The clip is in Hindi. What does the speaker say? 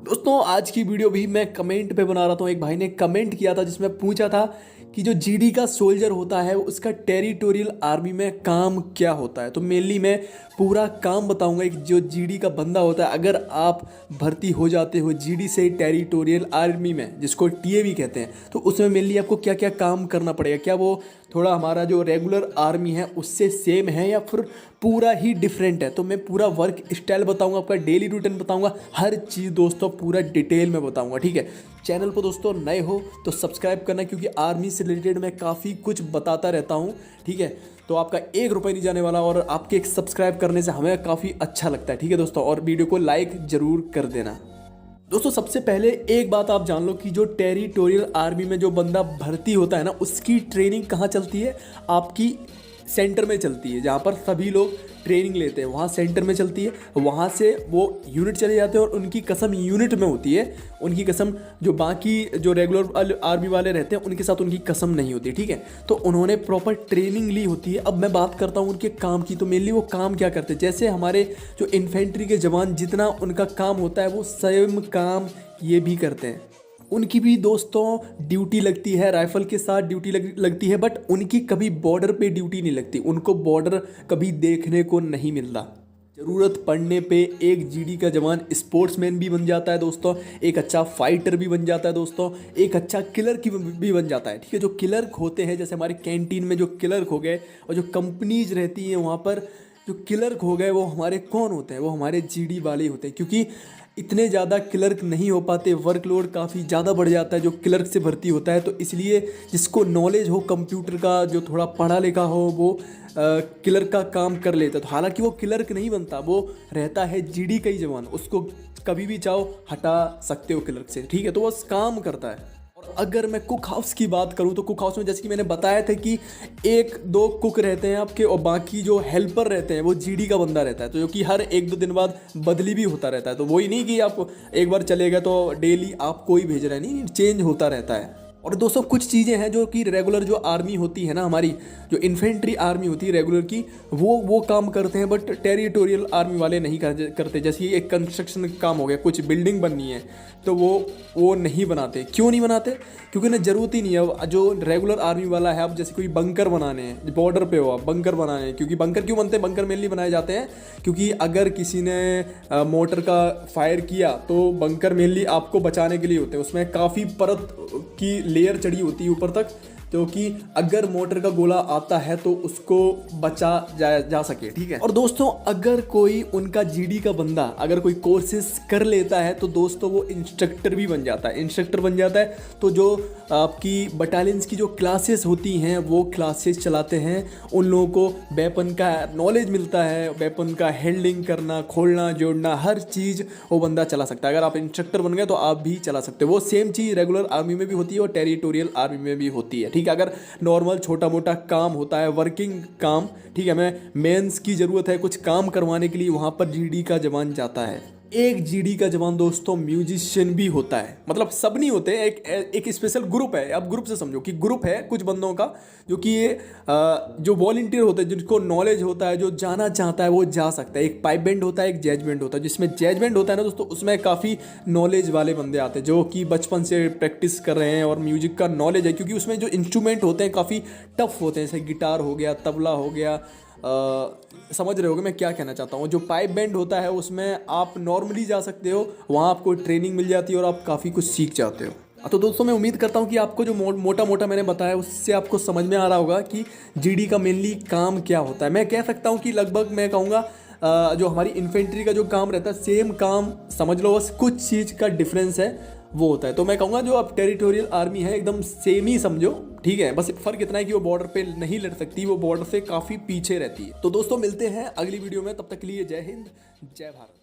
दोस्तों आज की वीडियो भी मैं कमेंट पे बना रहा था। एक भाई ने कमेंट किया था जिसमें पूछा था कि जो जीडी का सोल्जर होता है उसका टेरिटोरियल आर्मी में काम क्या होता है। तो मेनली मैं पूरा काम बताऊंगा। एक जो जीडी का बंदा होता है, अगर आप भर्ती हो जाते हो जीडी से टेरिटोरियल आर्मी में, जिसको टीएवी कहते हैं, तो उसमें मेनली आपको क्या क्या काम करना पड़ेगा। क्या वो थोड़ा हमारा जो रेगुलर आर्मी है उससे सेम है या फिर पूरा ही डिफरेंट है। तो मैं पूरा वर्क स्टाइल बताऊंगा, आपका डेली रूटीन बताऊंगा, हर चीज़ दोस्तों पूरा डिटेल में बताऊंगा। ठीक है, चैनल पर दोस्तों नए हो तो सब्सक्राइब करना, क्योंकि आर्मी से रिलेटेड मैं काफ़ी कुछ बताता रहता हूँ। ठीक है, तो आपका 1 रुपये नहीं जाने वाला और आपके एक सब्सक्राइब करने से हमें काफ़ी अच्छा लगता है। ठीक है दोस्तों, और वीडियो को लाइक ज़रूर कर देना। दोस्तों सबसे पहले एक बात आप जान लो कि जो टेरिटोरियल आर्मी में जो बंदा भर्ती होता है ना, उसकी ट्रेनिंग कहाँ चलती है? आपकी सेंटर में चलती है, जहाँ पर सभी लोग ट्रेनिंग लेते हैं, वहाँ सेंटर में चलती है। वहाँ से वो यूनिट चले जाते हैं और उनकी कसम यूनिट में होती है। उनकी कसम जो बाकी जो रेगुलर आर्मी वाले रहते हैं उनके साथ उनकी कसम नहीं होती। ठीक है, तो उन्होंने प्रॉपर ट्रेनिंग ली होती है। अब मैं बात करता हूँ उनके काम की। तो मेनली वो काम क्या करते हैं, जैसे हमारे जो इन्फेंट्री के जवान जितना उनका काम होता है वो सेम काम ये भी करते हैं। उनकी भी दोस्तों ड्यूटी लगती है, राइफल के साथ ड्यूटी लगती है, बट उनकी कभी बॉर्डर पे ड्यूटी नहीं लगती। उनको बॉर्डर कभी देखने को नहीं मिलता। ज़रूरत पड़ने पे एक जीडी का जवान स्पोर्ट्समैन भी बन जाता है दोस्तों, एक अच्छा फाइटर भी बन जाता है दोस्तों, एक अच्छा किलर की भी बन जाता है। ठीक है, जो क्लर्क होते हैं, जैसे हमारे कैंटीन में जो क्लर्क हो गए और जो कंपनीज रहती हैं वहाँ पर जो क्लर्क हो गए, वो हमारे कौन होते हैं? वो हमारे जीडी वाले होते हैं। क्योंकि इतने ज़्यादा क्लर्क नहीं हो पाते, वर्कलोड काफ़ी ज़्यादा बढ़ जाता है जो क्लर्क से भर्ती होता है। तो इसलिए जिसको नॉलेज हो कंप्यूटर का, जो थोड़ा पढ़ा लिखा हो, वो क्लर्क का काम कर लेता है। तो हालांकि वो क्लर्क नहीं बनता, वो रहता है जीडी का ही जवान। उसको कभी भी चाहो हटा सकते हो क्लर्क से। ठीक है, तो वो काम करता है। और अगर मैं कुक हाउस की बात करूं तो कुक हाउस में जैसे कि मैंने बताया था कि 1-2 कुक रहते हैं आपके, और बाकी जो हेल्पर रहते हैं वो जीडी का बंदा रहता है। तो जो कि हर 1-2 दिन बाद बदली भी होता रहता है। तो वही नहीं कि आप एक बार चले गए तो डेली आपको ही भेज रहे हैं, नहीं, चेंज होता रहता है। और दोस्तों कुछ चीज़ें हैं जो कि रेगुलर जो आर्मी होती है ना, हमारी जो इन्फेंट्री आर्मी होती है रेगुलर की, वो काम करते हैं, बट टेरिटोरियल आर्मी वाले नहीं करते। जैसे एक कंस्ट्रक्शन काम हो गया, कुछ बिल्डिंग बननी है, तो वो नहीं बनाते। क्यों नहीं बनाते? क्योंकि ना ज़रूरत ही नहीं है। अब जो रेगुलर आर्मी वाला है, अब जैसे कोई बंकर बनाने हैं, बॉर्डर पे हो आप, बंकर बनाने हैं। क्योंकि बंकर क्यों बनते हैं? बंकर मेनली बनाए जाते हैं क्योंकि अगर किसी ने मोटर का फायर किया तो बंकर मेनली आपको बचाने के लिए होते हैं। उसमें काफ़ी परत की लेयर चढ़ी होती है ऊपर तक, जो कि अगर मोटर का गोला आता है तो उसको बचा जा सके। ठीक है, और दोस्तों अगर कोई उनका जीडी का बंदा अगर कोई कोर्सेस कर लेता है तो दोस्तों वो इंस्ट्रक्टर भी बन जाता है। इंस्ट्रक्टर बन जाता है तो जो आपकी बटालियंस की जो क्लासेस होती हैं वो क्लासेस चलाते हैं। उन लोगों को वेपन का नॉलेज मिलता है, वेपन का हैंडलिंग करना, खोलना, जोड़ना, हर चीज़ वो बंदा चला सकता है। अगर आप इंस्ट्रक्टर बन गए तो आप भी चला सकते हो। वो सेम चीज़ रेगुलर आर्मी में भी होती है और टेरिटोरियल आर्मी में भी होती है। ठीक है, अगर नॉर्मल छोटा मोटा काम होता है, वर्किंग काम, ठीक है, मैं मेंस की ज़रूरत है कुछ काम करवाने के लिए, वहाँ पर जीडी का जवान जाता है। एक जीडी का जवान दोस्तों म्यूजिशियन भी होता है। मतलब सब नहीं होते, एक स्पेशल ग्रुप है। आप ग्रुप से समझो कि ग्रुप है कुछ बंदों का, जो कि ये जो वॉलंटियर होते हैं, जिनको नॉलेज होता है, जो जाना चाहता है वो जा सकता है। एक पाइप बैंड होता है, एक जैज बैंड होता है। जिसमें जैज बैंड होता है ना दोस्तों, उसमें काफ़ी नॉलेज वाले बंदे आते हैं जो कि बचपन से प्रैक्टिस कर रहे हैं और म्यूजिक का नॉलेज है। क्योंकि उसमें जो इंस्ट्रूमेंट होते हैं काफ़ी टफ होते हैं, जैसे गिटार हो गया, तबला हो गया, समझ रहे होगे मैं क्या कहना चाहता हूँ। जो पाइप बैंड होता है उसमें आप नॉर्मली जा सकते हो, वहाँ आपको ट्रेनिंग मिल जाती है और आप काफ़ी कुछ सीख जाते हो। तो दोस्तों मैं उम्मीद करता हूँ कि आपको जो मोटा मोटा मैंने बताया उससे आपको समझ में आ रहा होगा कि जीडी का मेनली काम क्या होता है। मैं कह सकता हूँ कि लगभग मैं कहूँगा जो हमारी इन्फेंट्री का जो काम रहता है सेम काम समझ लो, बस कुछ चीज़ का डिफरेंस है वो होता है। तो मैं कहूँगा जो अब टेरिटोरियल आर्मी है एकदम सेम ही समझो। ठीक है, बस फ़र्क इतना है कि वो बॉर्डर पे नहीं लड़ सकती, वो बॉर्डर से काफ़ी पीछे रहती है। तो दोस्तों मिलते हैं अगली वीडियो में, तब तक के लिए जय हिंद, जय भारत।